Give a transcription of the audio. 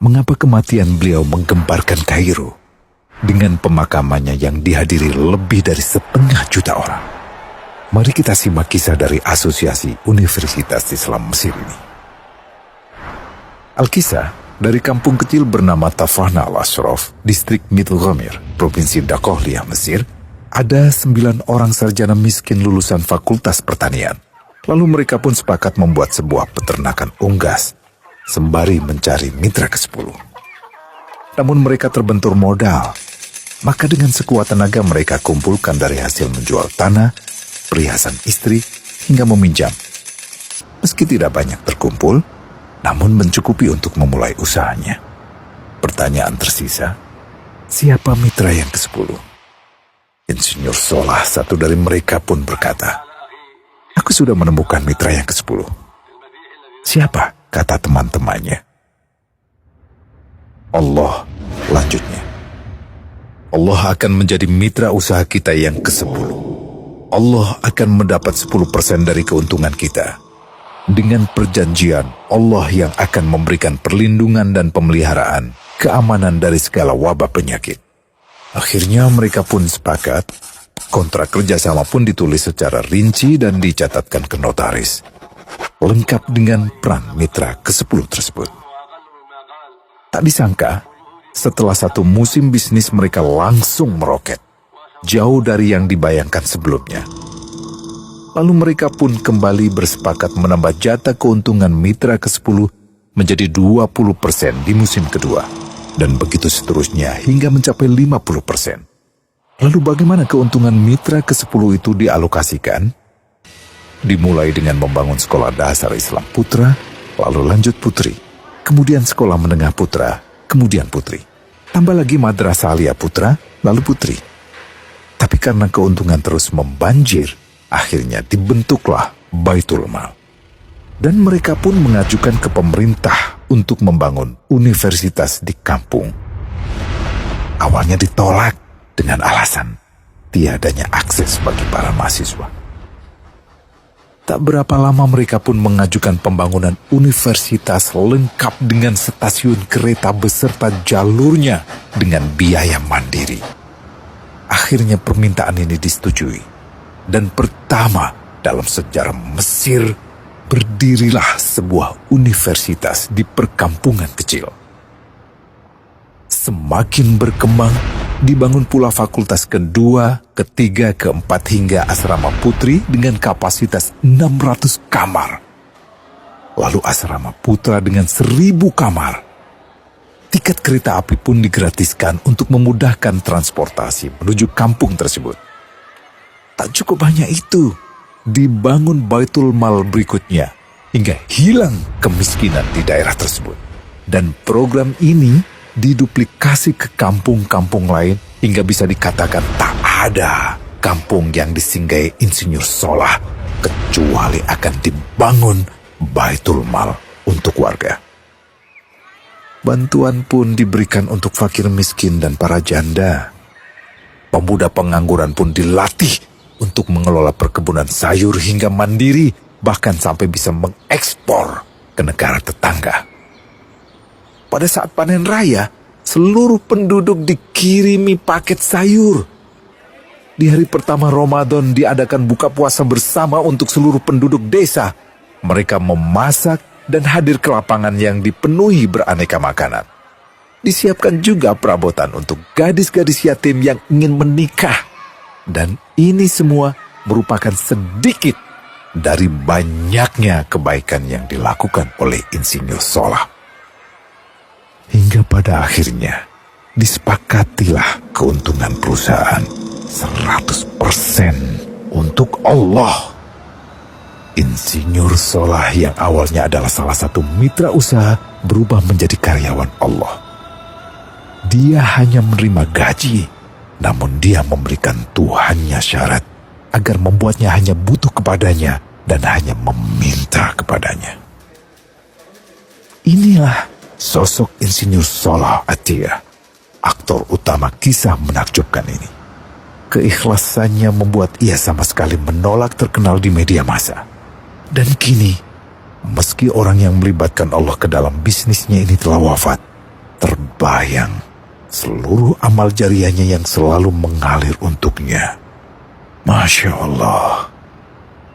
mengapa kematian beliau menggemparkan Kairo dengan pemakamannya yang dihadiri lebih dari 1,5 juta orang. Mari kita simak kisah dari Asosiasi Universitas Islam Mesir ini. Al-Kisah dari kampung kecil bernama Tafahna al-Ashraf, distrik Mittelghamir, provinsi Dakohlia, Mesir, ada 9 orang sarjana miskin lulusan Fakultas Pertanian. Lalu mereka pun sepakat membuat sebuah peternakan unggas, sembari mencari mitra ke-10. Namun mereka terbentur modal. Maka dengan sekuat tenaga mereka kumpulkan dari hasil menjual tanah, perhiasan istri, hingga meminjam. Meski tidak banyak terkumpul, namun mencukupi untuk memulai usahanya. Pertanyaan tersisa, siapa mitra yang ke-10? Insinyur Solah, satu dari mereka pun berkata, "Aku sudah menemukan mitra yang ke-10. Siapa?" kata teman-temannya. Allah, lanjutnya. Allah akan menjadi mitra usaha kita yang ke-10. Allah akan mendapat 10% dari keuntungan kita. Dengan perjanjian, Allah yang akan memberikan perlindungan dan pemeliharaan, keamanan dari segala wabah penyakit. Akhirnya mereka pun sepakat. Kontrak kerjasama pun ditulis secara rinci dan dicatatkan ke notaris, lengkap dengan peran mitra ke-10 tersebut. Tak disangka, setelah 1 musim bisnis mereka langsung meroket, jauh dari yang dibayangkan sebelumnya. Lalu mereka pun kembali bersepakat menambah jatah keuntungan mitra ke-10 menjadi 20% di musim kedua, dan begitu seterusnya hingga mencapai 50%. Lalu bagaimana keuntungan mitra ke-10 itu dialokasikan? Dimulai dengan membangun sekolah dasar Islam putra, lalu lanjut putri, kemudian sekolah menengah putra, kemudian putri. Tambah lagi madrasah alia putra, lalu putri. Tapi karena keuntungan terus membanjir, akhirnya dibentuklah Baitul Mal. Dan mereka pun mengajukan ke pemerintah untuk membangun universitas di kampung. Awalnya ditolak dengan alasan tiadanya akses bagi para mahasiswa. Tak berapa lama mereka pun mengajukan pembangunan universitas lengkap dengan stasiun kereta beserta jalurnya dengan biaya mandiri. Akhirnya permintaan ini disetujui. Dan pertama dalam sejarah Mesir, berdirilah sebuah universitas di perkampungan kecil. Semakin berkembang, dibangun pula fakultas kedua, ketiga, keempat hingga asrama putri dengan kapasitas 600 kamar. Lalu asrama putra dengan 1.000 kamar. Tiket kereta api pun digratiskan untuk memudahkan transportasi menuju kampung tersebut. Tak cukup hanya itu, dibangun Baitul Mal berikutnya hingga hilang kemiskinan di daerah tersebut. Dan program ini diduplikasi ke kampung-kampung lain hingga bisa dikatakan tak ada kampung yang disinggahi Insinyur Solah kecuali akan dibangun Baitul Mal untuk warga. Bantuan pun diberikan untuk fakir miskin dan para janda. Pemuda pengangguran pun dilatih untuk mengelola perkebunan sayur hingga mandiri, bahkan sampai bisa mengekspor ke negara tetangga. Pada saat panen raya, seluruh penduduk dikirimi paket sayur. Di hari pertama Ramadan diadakan buka puasa bersama untuk seluruh penduduk desa. Mereka memasak dan hadir ke lapangan yang dipenuhi beraneka makanan. Disiapkan juga perabotan untuk gadis-gadis yatim yang ingin menikah. Dan ini semua merupakan sedikit dari banyaknya kebaikan yang dilakukan oleh Insinyur Solah. Hingga pada akhirnya disepakatilah keuntungan perusahaan 100% untuk Allah. Insinyur Solah yang awalnya adalah salah satu mitra usaha berubah menjadi karyawan Allah. Dia hanya menerima gaji, namun dia memberikan Tuhannya syarat agar membuatnya hanya butuh kepadanya dan hanya meminta kepadanya. Inilah sosok Insinyur Solah Atiyah, aktor utama kisah menakjubkan ini. Keikhlasannya membuat ia sama sekali menolak terkenal di media massa. Dan kini, meski orang yang melibatkan Allah ke dalam bisnisnya ini telah wafat, terbayang seluruh amal jariahnya yang selalu mengalir untuknya. Masya Allah.